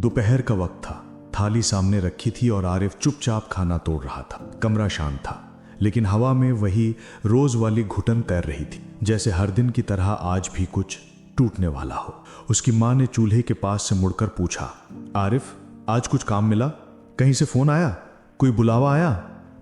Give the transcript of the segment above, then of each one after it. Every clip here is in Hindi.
दोपहर का वक्त था। थाली सामने रखी थी और आरिफ चुपचाप खाना तोड़ रहा था। कमरा शांत था, लेकिन हवा में वही रोज वाली घुटन तैर रही थी, जैसे हर दिन की तरह आज भी कुछ टूटने वाला हो। उसकी माँ ने चूल्हे के पास से मुड़कर पूछा, आरिफ, आज कुछ काम मिला? कहीं से फोन आया? कोई बुलावा आया?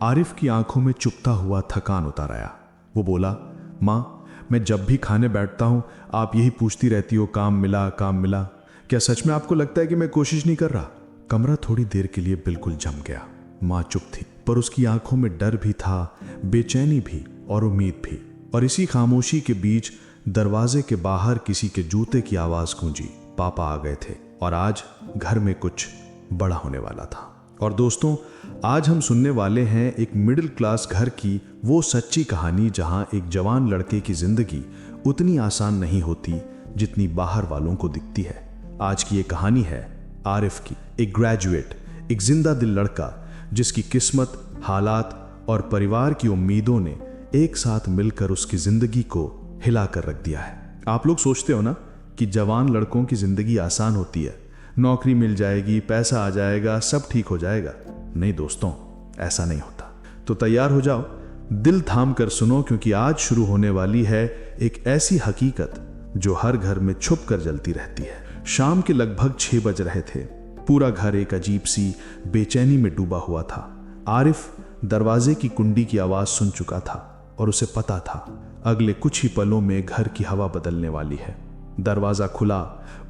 आरिफ की आंखों में चुभता हुआ थकान उतर आया। वो बोला, माँ, मैं जब भी खाने बैठता हूँ आप यही पूछती रहती हो, काम मिला, काम मिला। क्या सच में आपको लगता है कि मैं कोशिश नहीं कर रहा? कमरा थोड़ी देर के लिए बिल्कुल जम गया। माँ चुप थी, पर उसकी आंखों में डर भी था, बेचैनी भी और उम्मीद भी। और इसी खामोशी के बीच दरवाजे के बाहर किसी के जूते की आवाज गूंजी। पापा आ गए थे और आज घर में कुछ बड़ा होने वाला था। और दोस्तों, आज हम सुनने वाले हैं एक मिडिल क्लास घर की वो सच्ची कहानी जहां एक जवान लड़के की जिंदगी उतनी आसान नहीं होती जितनी बाहर वालों को दिखती है। आज की ये कहानी है आरिफ की, एक ग्रेजुएट, एक जिंदा दिल लड़का जिसकी किस्मत, हालात और परिवार की उम्मीदों ने एक साथ मिलकर उसकी जिंदगी को हिला कर रख दिया है। आप लोग सोचते हो ना कि जवान लड़कों की जिंदगी आसान होती है, नौकरी मिल जाएगी, पैसा आ जाएगा, सब ठीक हो जाएगा। नहीं दोस्तों, ऐसा नहीं होता। तो तैयार हो जाओ, दिल थाम कर सुनो, क्योंकि आज शुरू होने वाली है एक ऐसी हकीकत जो हर घर में छुप कर जलती रहती है। शाम के लगभग 6 बज रहे थे। पूरा घर एक अजीब सी बेचैनी में डूबा हुआ था। आरिफ दरवाजे की कुंडी की आवाज सुन चुका था और उसे पता था अगले कुछ ही पलों में घर की हवा बदलने वाली है। दरवाजा खुला,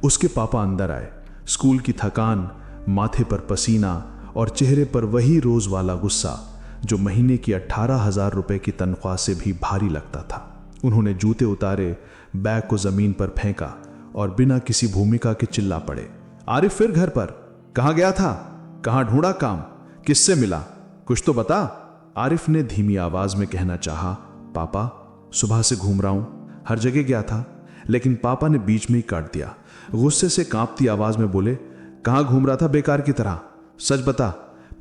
उसके पापा अंदर आए। स्कूल की थकान, माथे पर पसीना और चेहरे पर वही रोज वाला गुस्सा जो महीने की 18,000 रुपए की तनख्वाह से भी भारी लगता था। उन्होंने जूते उतारे, बैग को जमीन पर फेंका और बिना किसी भूमिका के चिल्ला पड़े, आरिफ फिर घर पर? कहाँ गया था? कहाँ ढूंढा काम? किससे मिला? कुछ तो बता। आरिफ ने धीमी आवाज में कहना चाहा, पापा, सुबह से घूम रहा हूं, हर जगह गया था। लेकिन पापा ने बीच में ही काट दिया। गुस्से से कांपती आवाज में बोले, कहाँ घूम रहा था बेकार की तरह? सच बता।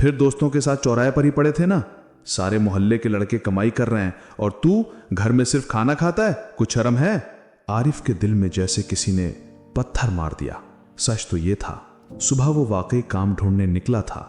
फिर दोस्तों के साथ चौराहे पर ही पड़े थे ना? सारे मोहल्ले के लड़के कमाई कर रहे हैं और तू घर में सिर्फ खाना खाता है। कुछ शर्म है? आरिफ के दिल में जैसे किसी ने पत्थर मार दिया। सच तो ये था, सुबह वो वाकई काम ढूंढने निकला था,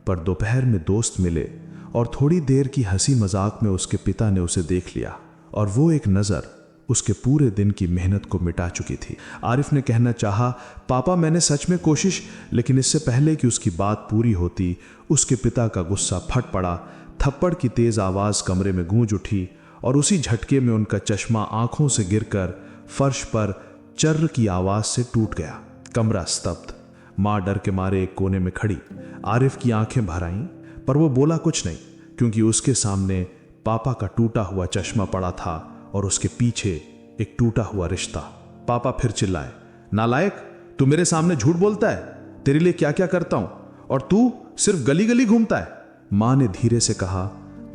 पर दोपहर में दोस्त मिले और थोड़ी देर की हंसी मजाक में उसके पिता ने उसे देख लिया और वो एक नजर उसके पूरे दिन की मेहनत को मिटा चुकी थी। आरिफ ने कहना चाहा, पापा, मैंने सच में कोशिश। लेकिन इससे पहले कि उसकी बात पूरी होती, उसके पिता का गुस्सा फट पड़ा। थप्पड़ की तेज आवाज कमरे में गूंज उठी और उसी झटके में उनका चश्मा आंखों से गिरकर फर्श पर चर्र की आवाज से टूट गया। कमरा स्तब्ध। मां डर के मारे एक कोने में खड़ी। आरिफ की आंखें भर आईं, पर वो बोला कुछ नहीं, क्योंकि उसके सामने पापा का टूटा हुआ चश्मा पड़ा था और उसके पीछे एक टूटा हुआ रिश्ता। पापा फिर चिल्लाए, नालायक, तू मेरे सामने झूठ बोलता है? तेरे लिए क्या क्या करता हूं और तू सिर्फ गली गली घूमता है। मां ने धीरे से कहा,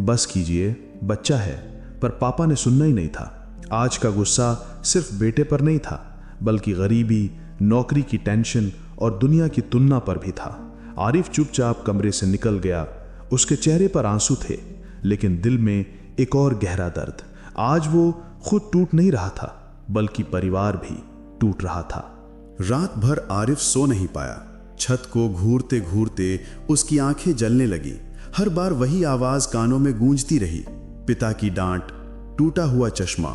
बस कीजिए, बच्चा है। पर पापा ने सुनना ही नहीं था। आज का गुस्सा सिर्फ बेटे पर नहीं था, बल्कि गरीबी, नौकरी की टेंशन और दुनिया की तुलना पर भी था। आरिफ चुपचाप कमरे से निकल गया। उसके चेहरे पर आंसू थे, लेकिन दिल में एक और गहरा दर्द। आज वो खुद टूट नहीं रहा था, बल्कि परिवार भी टूट रहा था। रात भर आरिफ सो नहीं पाया। छत को घूरते घूरते उसकी आंखें जलने लगी। हर बार वही आवाज कानों में गूंजती रही, पिता की डांट, टूटा हुआ चश्मा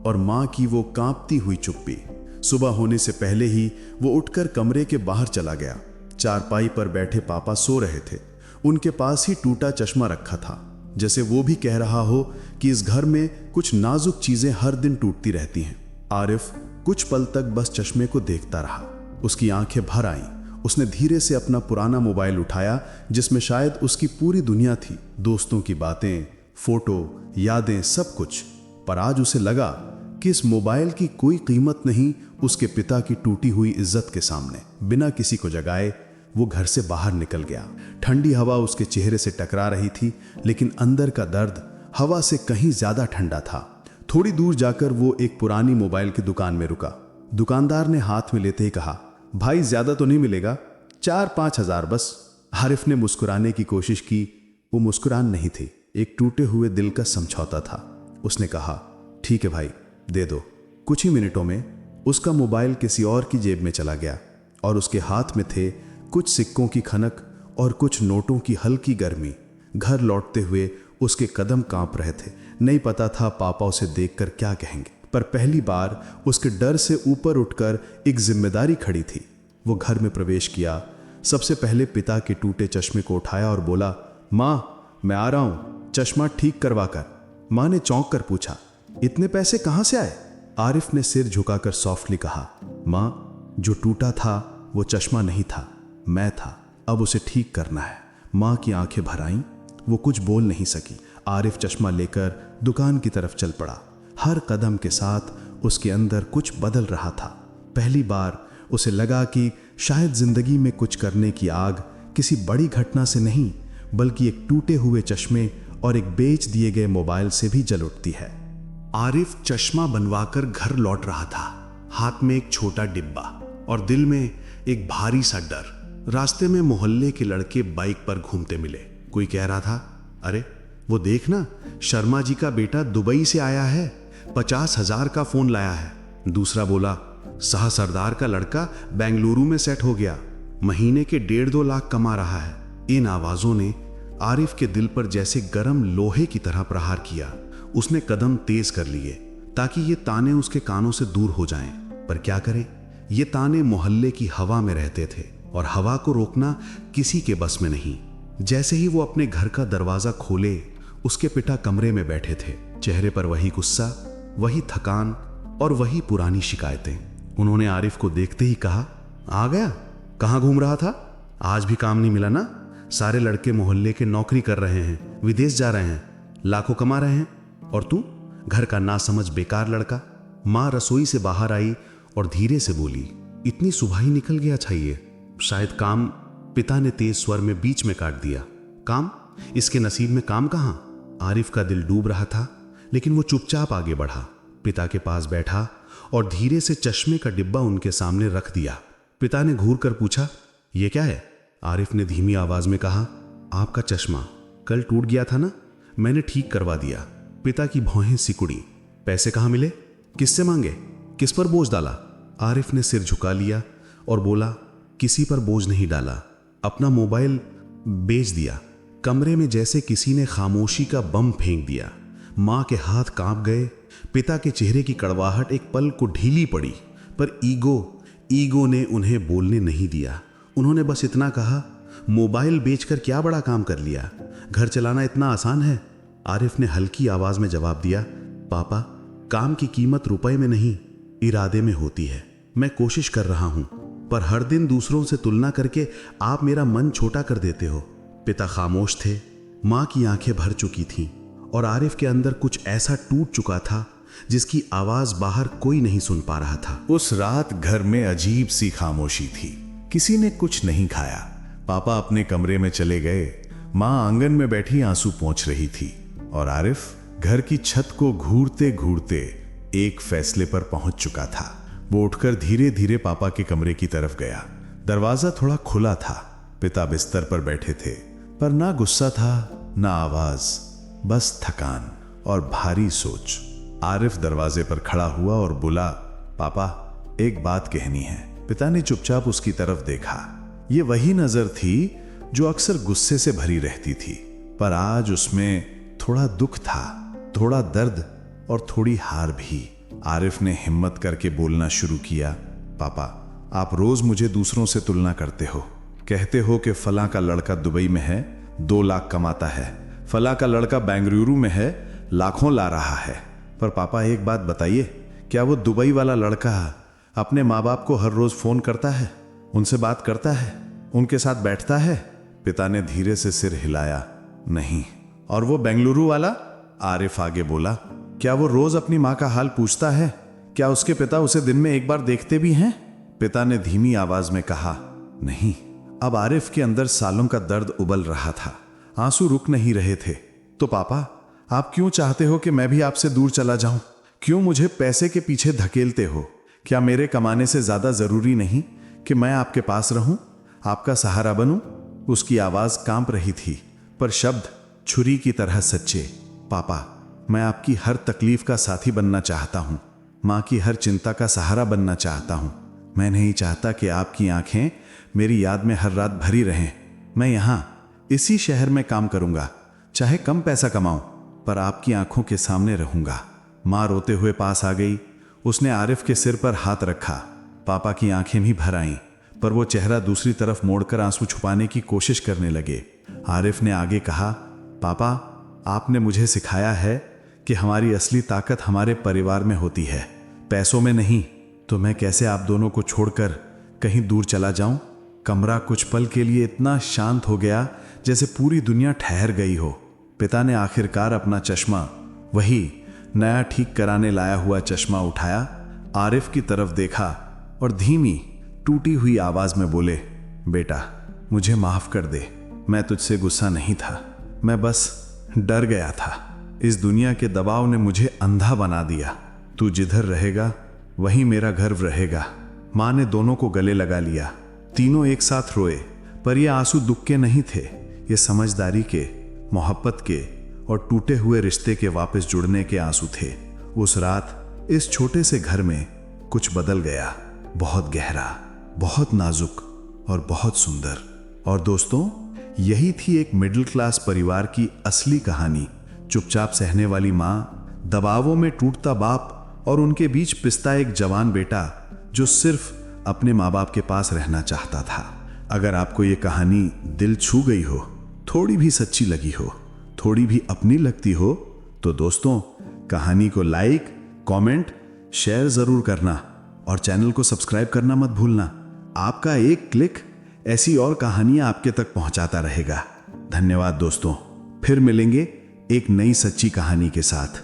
और मां की वो कांपती हुई चुप्पी। सुबह होने से पहले ही वो उठकर कमरे के बाहर चला गया। चारपाई पर बैठे पापा सो रहे थे। उनके पास ही टूटा चश्मा रखा था, जैसे वो भी कह रहा हो कि इस घर में कुछ नाजुक चीजें हर दिन टूटती रहती हैं। आरिफ कुछ पल तक बस चश्मे को देखता रहा। उसकी आंखें भर आईं। उसने धीरे से अपना पुराना मोबाइल उठाया, जिसमें शायद उसकी पूरी दुनिया थी, दोस्तों की बातें, फोटो, यादें, सब कुछ। पर आज उसे लगा कि इस मोबाइल की कोई कीमत नहीं उसके पिता की टूटी हुई इज्जत के सामने। बिना किसी को जगाए वो घर से बाहर निकल गया। ठंडी हवा उसके चेहरे से टकरा रही थी, लेकिन अंदर का दर्द हवा से कहीं ज्यादा ठंडा था। थोड़ी दूर जाकर वो एक पुरानी मोबाइल की दुकान में रुका। दुकानदार ने हाथ में लेते ही कहा, भाई, ज्यादा तो नहीं मिलेगा? 4-5 हजार बस। आरिफ ने मुस्कुराने की कोशिश की। वो मुस्कुरान नहीं थी, एक टूटे हुए दिल का समझौता था। उसने कहा, ठीक है भाई, दे दो। कुछ ही मिनटों में उसका मोबाइल किसी और की जेब में चला गया और उसके हाथ में थे कुछ सिक्कों की खनक और कुछ नोटों की हल्की गर्मी। घर लौटते हुए उसके कदम कांप रहे थे। नहीं पता था पापा उसे देखकर क्या कहेंगे, पर पहली बार उसके डर से ऊपर उठकर एक जिम्मेदारी खड़ी थी। वो घर में प्रवेश किया। सबसे पहले पिता के टूटे चश्मे को उठाया और बोला, माँ मैं आ रहा हूँ चश्मा ठीक करवा कर। माँ ने चौंक कर पूछा, इतने पैसे कहाँ से आए? आरिफ ने सिर झुकाकर सॉफ्टली कहा, माँ जो टूटा था वो चश्मा नहीं था, मैं था। अब उसे ठीक करना है। माँ की आंखें भर आईं। वो कुछ बोल नहीं सकी। आरिफ चश्मा लेकर दुकान की तरफ चल पड़ा। हर कदम के साथ उसके अंदर कुछ बदल रहा था। पहली बार उसे लगा कि शायद जिंदगी में कुछ करने की आग किसी बड़ी घटना से नहीं, बल्कि एक टूटे हुए चश्मे और एक बेच दिए गए मोबाइल से भी जल उठती है। आरिफ चश्मा बनवाकर घर लौट रहा था, हाथ में एक छोटा डिब्बा और दिल में एक भारी सा डर। रास्ते में मोहल्ले के लड़के बाइक पर घूमते मिले। कोई कह रहा था, अरे वो देखना शर्मा जी का बेटा दुबई से आया है, 50,000 का फोन लाया है। दूसरा बोला, शाह सरदार का लड़का बेंगलुरु में सेट हो गया, महीने के 1.5-2 लाख कमा रहा है। इन आवाजों ने आरिफ के दिल पर जैसे गर्म लोहे की तरह प्रहार किया। उसने कदम तेज कर लिए ताकि ये ताने उसके कानों से दूर हो जाएं, पर क्या करें, ये ताने मोहल्ले की हवा में रहते थे और हवा को रोकना किसी के बस में नहीं। जैसे ही वो अपने घर का दरवाजा खोले, उसके पिता कमरे में बैठे थे। चेहरे पर वही गुस्सा, वही थकान और वही पुरानी शिकायतें। उन्होंने आरिफ को देखते ही कहा, आ गया? कहाँ घूम रहा था? आज भी काम नहीं मिला ना? सारे लड़के मोहल्ले के नौकरी कर रहे हैं, विदेश जा रहे हैं, लाखों कमा रहे हैं, और तू घर का नासमझ बेकार लड़का। माँ रसोई से बाहर आई और धीरे से बोली, इतनी सुबह ही निकल गया चाहिए, शायद काम। पिता ने तेज स्वर में बीच में काट दिया, काम? इसके नसीब में काम कहाँ? आरिफ का दिल डूब रहा था, लेकिन वो चुपचाप आगे बढ़ा। पिता के पास बैठा और धीरे से चश्मे का डिब्बा उनके सामने रख दिया। पिता ने घूर कर पूछा, ये क्या है? आरिफ ने धीमी आवाज में कहा, आपका चश्मा कल टूट गया था ना, मैंने ठीक करवा दिया। पिता की भौहें सिकुड़ी। पैसे कहाँ मिले? किससे मांगे? किस पर बोझ डाला? आरिफ ने सिर झुका लिया और बोला, किसी पर बोझ नहीं डाला, अपना मोबाइल बेच दिया। कमरे में जैसे किसी ने खामोशी का बम फेंक दिया। माँ के हाथ कांप गए। पिता के चेहरे की कड़वाहट एक पल को ढीली पड़ी, पर ईगो ने उन्हें बोलने नहीं दिया। उन्होंने बस इतना कहा, मोबाइल बेचकर क्या बड़ा काम कर लिया? घर चलाना इतना आसान है? आरिफ ने हल्की आवाज में जवाब दिया, पापा काम की कीमत रुपए में नहीं, इरादे में होती है। मैं कोशिश कर रहा हूं, पर हर दिन दूसरों से तुलना करके आप मेरा मन छोटा कर देते हो। पिता खामोश थे। माँ की आंखें भर चुकी थीं और आरिफ के अंदर कुछ ऐसा टूट चुका था जिसकी आवाज बाहर कोई नहीं सुन पा रहा था। उस रात घर में अजीब सी खामोशी थी। किसी ने कुछ नहीं खाया। पापा अपने कमरे में चले गए। माँ आंगन में बैठी आंसू पोंछ रही थी और आरिफ घर की छत को घूरते घूरते एक फैसले पर पहुंच चुका था। वो उठकर धीरे धीरे पापा के कमरे की तरफ गया। दरवाजा थोड़ा खुला था। पिता बिस्तर पर बैठे थे, पर ना गुस्सा था ना आवाज, बस थकान और भारी सोच। आरिफ दरवाजे पर खड़ा हुआ और बोला, पापा एक बात कहनी है। पिता ने चुपचाप उसकी तरफ देखा। ये वही नजर थी जो अक्सर गुस्से से भरी रहती थी, पर आज उसमें थोड़ा दुख था, थोड़ा दर्द और थोड़ी हार भी। आरिफ ने हिम्मत करके बोलना शुरू किया, पापा आप रोज मुझे दूसरों से तुलना करते हो। कहते हो कि फलां का लड़का दुबई में है, 2 लाख कमाता है, फलां का लड़का बेंगलुरु में है, लाखों ला रहा है। पर पापा एक बात बताइए, क्या वो दुबई वाला लड़का अपने माँ बाप को हर रोज फोन करता है, उनसे बात करता है, उनके साथ बैठता है? पिता ने धीरे से सिर हिलाया, नहीं। और वो बेंगलुरु वाला? आरिफ आगे बोला, क्या वो रोज अपनी माँ का हाल पूछता है? क्या उसके पिता उसे दिन में एक बार देखते भी हैं? पिता ने धीमी आवाज में कहा, नहीं। अब आरिफ के अंदर सालों का दर्द उबल रहा था। आंसू रुक नहीं रहे थे। तो पापा आप क्यों चाहते हो कि मैं भी आपसे दूर चला जाऊं? क्यों मुझे पैसे के पीछे धकेलते हो? क्या मेरे कमाने से ज्यादा जरूरी नहीं कि मैं आपके पास रहूं, आपका सहारा बनूं? उसकी आवाज कांप रही थी, पर शब्द छुरी की तरह सच्चे। पापा मैं आपकी हर तकलीफ का साथी बनना चाहता हूं, माँ की हर चिंता का सहारा बनना चाहता हूं। मैं नहीं चाहता कि आपकी आंखें मेरी याद में हर रात भरी रहें। मैं यहाँ इसी शहर में काम करूँगा, चाहे कम पैसा कमाऊँ, पर आपकी आंखों के सामने रहूँगा। माँ रोते हुए पास आ गई। उसने आरिफ के सिर पर हाथ रखा। पापा की आंखें भी भर आईं, पर वो चेहरा दूसरी तरफ मोड़कर आंसू छुपाने की कोशिश करने लगे। आरिफ ने आगे कहा, पापा, आपने मुझे सिखाया है कि हमारी असली ताकत हमारे परिवार में होती है, पैसों में नहीं। तो मैं कैसे आप दोनों को छोड़कर कहीं दूर चला जाऊं? कमरा कुछ पल के लिए इतना शांत हो गया जैसे पूरी दुनिया ठहर गई हो। पिता ने आखिरकार अपना चश्मा, वही नया ठीक कराने लाया हुआ चश्मा, उठाया, आरिफ की तरफ देखा और धीमी टूटी हुई आवाज में बोले, बेटा, मुझे माफ कर दे। मैं तुझसे गुस्सा नहीं था, मैं बस डर गया था। इस दुनिया के दबाव ने मुझे अंधा बना दिया। तू जिधर रहेगा वहीं मेरा गर्व रहेगा। माँ ने दोनों को गले लगा लिया। तीनों एक साथ रोए, पर ये आंसू दुख के नहीं थे, ये समझदारी के, मोहब्बत के और टूटे हुए रिश्ते के वापस जुड़ने के आंसू थे। उस रात इस छोटे से घर में कुछ बदल गया, बहुत गहरा, बहुत नाजुक और बहुत सुंदर। और दोस्तों, यही थी एक मिडिल क्लास परिवार की असली कहानी। चुपचाप सहने वाली माँ, दबावों में टूटता बाप और उनके बीच पिसता एक जवान बेटा जो सिर्फ अपने माँ बाप के पास रहना चाहता था। अगर आपको ये कहानी दिल छू गई हो, थोड़ी भी सच्ची लगी हो, थोड़ी भी अपनी लगती हो, तो दोस्तों, कहानी को लाइक, कमेंट, शेयर जरूर करना और चैनल को सब्सक्राइब करना मत भूलना। आपका एक क्लिक ऐसी और कहानियां आपके तक पहुंचाता रहेगा। धन्यवाद दोस्तों, फिर मिलेंगे एक नई सच्ची कहानी के साथ।